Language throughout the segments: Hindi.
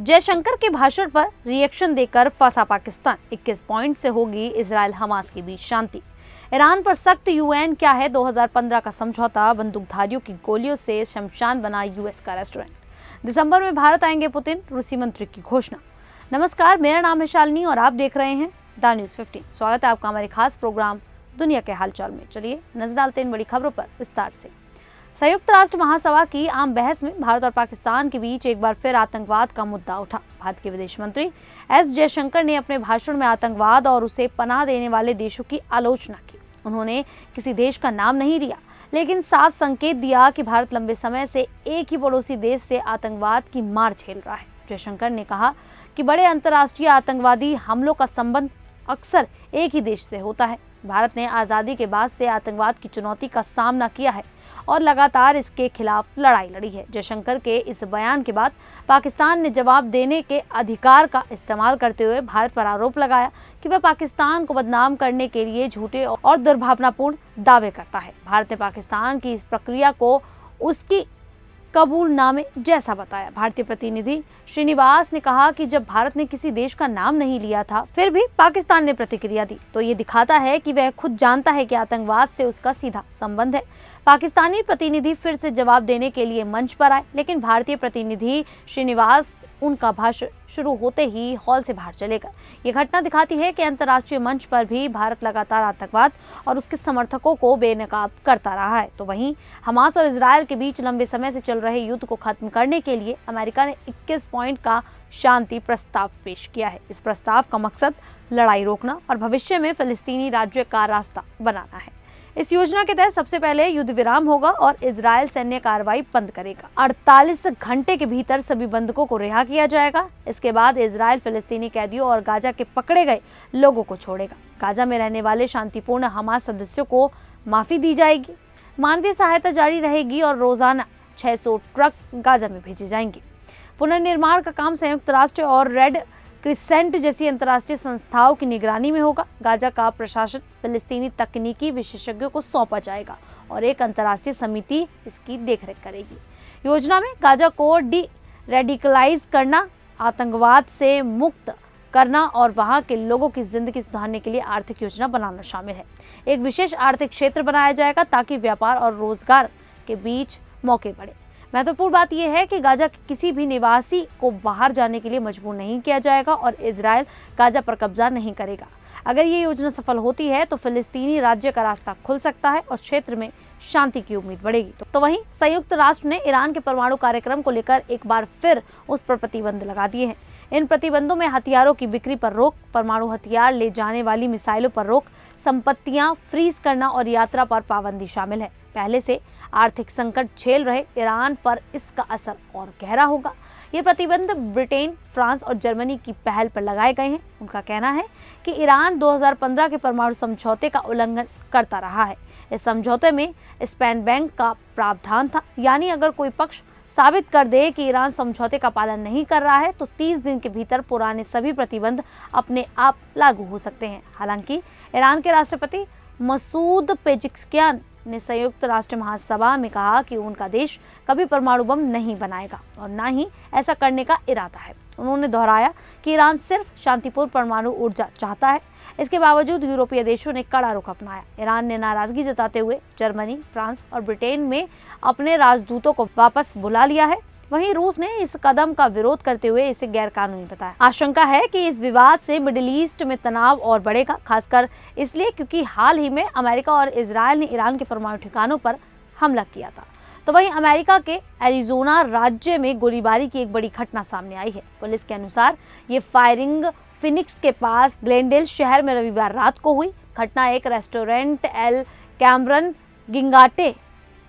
जयशंकर के भाषण पर रिएक्शन देकर फंसा पाकिस्तान। 21 पॉइंट से होगी इजराइल हमास के बीच शांति। ईरान पर सख्त यूएन क्या है 2015 का समझौता, बंदूकधारियों की गोलियों से शमशान बना यूएस का रेस्टोरेंट। दिसंबर में भारत आएंगे पुतिन, रूसी मंत्री की घोषणा। नमस्कार, मेरा नाम है शालिनी और आप देख रहे हैं द न्यूज़ 15। स्वागत है आपका हमारे खास प्रोग्राम दुनिया के हालचाल में। चलिए नजर डालते हैं इन बड़ी खबरों पर विस्तार से। संयुक्त राष्ट्र महासभा की आम बहस में भारत और पाकिस्तान के बीच एक बार फिर आतंकवाद का मुद्दा उठा। भारत के विदेश मंत्री एस जयशंकर ने अपने भाषण में आतंकवाद और उसे पनाह देने वाले देशों की आलोचना की। उन्होंने किसी देश का नाम नहीं लिया, लेकिन साफ संकेत दिया कि भारत लंबे समय से एक ही पड़ोसी देश से आतंकवाद की मार झेल रहा है। जयशंकर ने कहा कि बड़े अंतर्राष्ट्रीय आतंकवादी हमलों का संबंध अक्सर एक ही देश से होता है। भारत ने आज़ादी के बाद से आतंकवाद की चुनौती का सामना किया है और लगातार इसके खिलाफ लड़ाई लड़ी है। जयशंकर के इस बयान के बाद पाकिस्तान ने जवाब देने के अधिकार का इस्तेमाल करते हुए भारत पर आरोप लगाया कि वह पाकिस्तान को बदनाम करने के लिए झूठे और दुर्भावनापूर्ण दावे करता है। भारत ने पाकिस्तान की इस प्रक्रिया को उसकी कबूलनामे जैसा बताया। भारतीय प्रतिनिधि श्रीनिवास ने कहा कि जब भारत ने किसी देश का नाम नहीं लिया था, फिर भी पाकिस्तान ने प्रतिक्रिया दी, तो ये दिखाता है कि वह खुद जानता है कि आतंकवाद से उसका सीधा संबंध है। पाकिस्तानी प्रतिनिधि फिर से जवाब देने के लिए मंच पर आए, लेकिन भारतीय प्रतिनिधि श्रीनिवास उनका भाषण शुरू होते ही हॉल से बाहर चले गए। ये घटना दिखाती है कि अंतर्राष्ट्रीय मंच पर भी भारत लगातार आतंकवाद और उसके समर्थकों को बेनकाब करता रहा है। तो वहीं हमास और इजरायल के बीच लंबे समय से चल रहे युद्ध को खत्म करने के लिए अमेरिका ने 21 पॉइंट का शांति प्रस्ताव पेश किया है। इस प्रस्ताव का मकसद लड़ाई रोकना और भविष्य में फिलिस्तीनी राज्य का रास्ता बनाना है। इस योजना के तहत सबसे पहले युद्ध विराम होगा और इजरायल सैन्य कार्रवाई बंद करेगा। 48 घंटे के भीतर सभी बंधकों को रिहा किया जाएगा। इसके बाद इजरायल फिलिस्तीनी कैदियों और गाजा के पकड़े गए लोगों को छोड़ेगा। गाजा में रहने वाले शांतिपूर्ण हमास सदस्यों को माफी दी जाएगी। मानवीय सहायता जारी रहेगी और रोजाना 600 ट्रक गाजा में भेजे जाएंगे। पुनर्निर्माण का काम संयुक्त राष्ट्र और रेड क्रिसेंट जैसी अंतर्राष्ट्रीय संस्थाओं की निगरानी में होगा। गाजा का प्रशासन फिलिस्तीनी तकनीकी विशेषज्ञों को सौंपा जाएगा और एक अंतर्राष्ट्रीय समिति इसकी देखरेख करेगी। योजना में गाजा को डी-रेडिकलाइज करना, आतंकवाद से मुक्त करना और वहां के लोगों की जिंदगी सुधारने के लिए आर्थिक योजना बनाना शामिल है। एक विशेष आर्थिक क्षेत्र बनाया जाएगा ताकि व्यापार और रोजगार के बीच मौके बढ़े। महत्वपूर्ण बात यह है कि गाजा के किसी भी निवासी को बाहर जाने के लिए मजबूर नहीं किया जाएगा और इजरायल गाजा पर कब्जा नहीं करेगा। अगर ये योजना सफल होती है तो फिलिस्तीनी राज्य का रास्ता खुल सकता है और क्षेत्र में शांति की उम्मीद बढ़ेगी। तो वहीं संयुक्त राष्ट्र ने ईरान के परमाणु कार्यक्रम को लेकर एक बार फिर उस पर प्रतिबंध लगा दिए हैं। इन प्रतिबंधों में हथियारों की बिक्री पर रोक, परमाणु हथियार ले जाने वाली मिसाइलों पर रोक, संपत्तियां फ्रीज करना और यात्रा पर पाबंदी शामिल है। पहले से आर्थिक संकट झेल रहे ईरान पर इसका असर और गहरा होगा। ये प्रतिबंध ब्रिटेन, फ्रांस और जर्मनी की पहल पर लगाए गए हैं। उनका कहना है कि ईरान 2015 के परमाणु समझौते का उल्लंघन करता रहा है। इस समझौते में स्पैन बैंक का प्रावधान था, यानी अगर कोई पक्ष साबित कर दे कि ईरान समझौते का पालन नहीं कर रहा है तो 30 दिन के भीतर पुराने सभी प्रतिबंध अपने आप लागू हो सकते हैं। हालांकि ईरान के राष्ट्रपति मसूद पेजिशकियान ने संयुक्त राष्ट्र महासभा में कहा कि उनका देश कभी परमाणु बम नहीं बनाएगा और न ही ऐसा करने का इरादा है। उन्होंने दोहराया कि ईरान सिर्फ शांतिपूर्ण परमाणु ऊर्जा चाहता है। इसके बावजूद यूरोपीय देशों ने कड़ा रुख अपनाया। ईरान ने नाराजगी जताते हुए जर्मनी, फ्रांस और ब्रिटेन में अपने राजदूतों को वापस बुला लिया है। वहीं रूस ने इस कदम का विरोध करते हुए इसे गैरकानूनी बताया। आशंका है कि इस विवाद से मिडिल ईस्ट में तनाव और बढ़ेगा, खासकर इसलिए क्योंकि हाल ही में अमेरिका और इजरायल ने ईरान के परमाणु ठिकानों पर हमला किया था। तो वहीं अमेरिका के एरिजोना राज्य में गोलीबारी की एक बड़ी घटना सामने आई है। पुलिस के अनुसार ये फायरिंग फिनिक्स के पास ग्लेनडेल शहर में रविवार रात को हुई। घटना एक restaurant El Camaron Gigante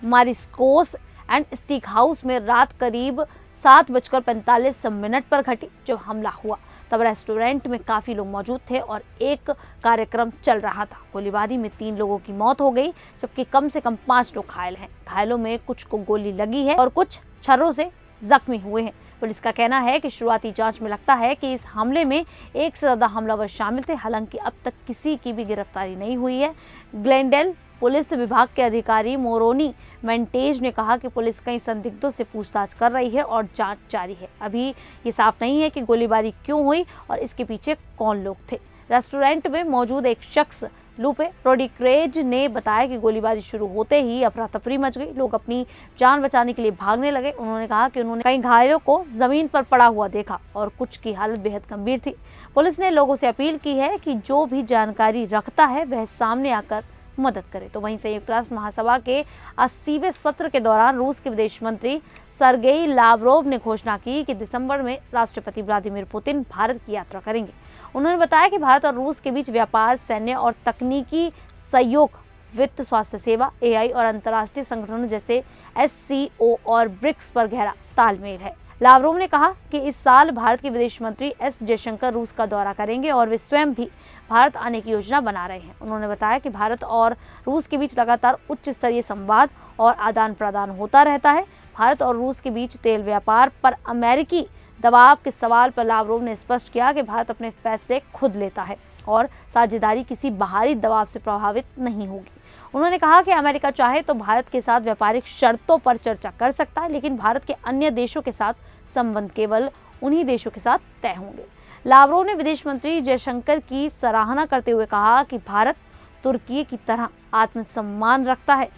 Mariscos and Steak House में रात करीब 7:45 पर घटी। जब हमला हुआ तब रेस्टोरेंट में काफी लोग मौजूद थे और एक कार्यक्रम चल रहा था। गोलीबारी में 3 लोगों की मौत हो गई, जबकि कम से कम 5 लोग घायल हैं। घायलों में कुछ को गोली लगी है और कुछ छर्रों से जख्मी हुए हैं। पुलिस का कहना है कि शुरुआती जांच में लगता है कि इस हमले में एक से ज्यादा हमलावर शामिल थे। हालांकि अब तक किसी की भी गिरफ्तारी नहीं हुई है। ग्लेनडेल पुलिस विभाग के अधिकारी मोरोनी मेंटेज ने कहा कि पुलिस कई संदिग्धों से पूछताछ कर रही है और जांच जारी है। अभी ये साफ नहीं है कि गोलीबारी क्यों हुई और इसके पीछे कौन लोग थे। रेस्टोरेंट में मौजूद एक शख्स लूपे रोड्रिगेज ने बताया कि गोलीबारी शुरू होते ही अफरा तफरी मच गई। लोग अपनी जान बचाने के लिए भागने लगे। उन्होंने कहा कि उन्होंने कई घायलों को जमीन पर पड़ा हुआ देखा और कुछ की हालत बेहद गंभीर थी। पुलिस ने लोगों से अपील की है कि जो भी जानकारी रखता है वह सामने आकर मदद करे। तो वहीं संयुक्त राष्ट्र महासभा के 80वें सत्र के दौरान रूस के विदेश मंत्री सर्गेई लावरोव ने घोषणा की कि दिसंबर में राष्ट्रपति व्लादिमीर पुतिन भारत की यात्रा करेंगे। उन्होंने बताया कि भारत और रूस के बीच व्यापार, सैन्य और तकनीकी सहयोग, वित्त, स्वास्थ्य सेवा, एआई और अंतर्राष्ट्रीय संगठनों जैसे SCO और ब्रिक्स पर गहरा तालमेल है। लावरोव ने कहा कि इस साल भारत के विदेश मंत्री S जयशंकर रूस का दौरा करेंगे और वे स्वयं भी भारत आने की योजना बना रहे हैं। उन्होंने बताया कि भारत और रूस के बीच लगातार उच्च स्तरीय संवाद और आदान प्रदान होता रहता है। भारत और रूस के बीच तेल व्यापार पर अमेरिकी दबाव के सवाल पर लावरोव ने स्पष्ट किया कि भारत अपने फैसले खुद लेता है और साझेदारी किसी बाहरी दबाव से प्रभावित नहीं होगी। उन्होंने कहा कि अमेरिका चाहे तो भारत के साथ व्यापारिक शर्तों पर चर्चा कर सकता है, लेकिन भारत के अन्य देशों के साथ संबंध केवल उन्हीं देशों के साथ तय होंगे। लावरोव ने विदेश मंत्री जयशंकर की सराहना करते हुए कहा कि भारत तुर्की की तरह आत्मसम्मान रखता है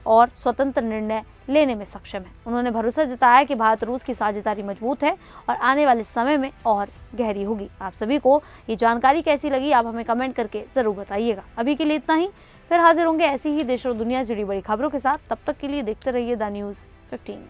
और स्वतंत्र निर्णय लेने में सक्षम है। उन्होंने भरोसा जताया कि भारत रूस की साझेदारी मजबूत है और आने वाले समय में और गहरी होगी। आप सभी को ये जानकारी कैसी लगी, आप हमें कमेंट करके जरूर बताइएगा। अभी के लिए इतना ही, फिर हाजिर होंगे ऐसी ही देश और दुनिया से जुड़ी बड़ी खबरों के साथ। तब तक के लिए देखते रहिए द न्यूज़ 15।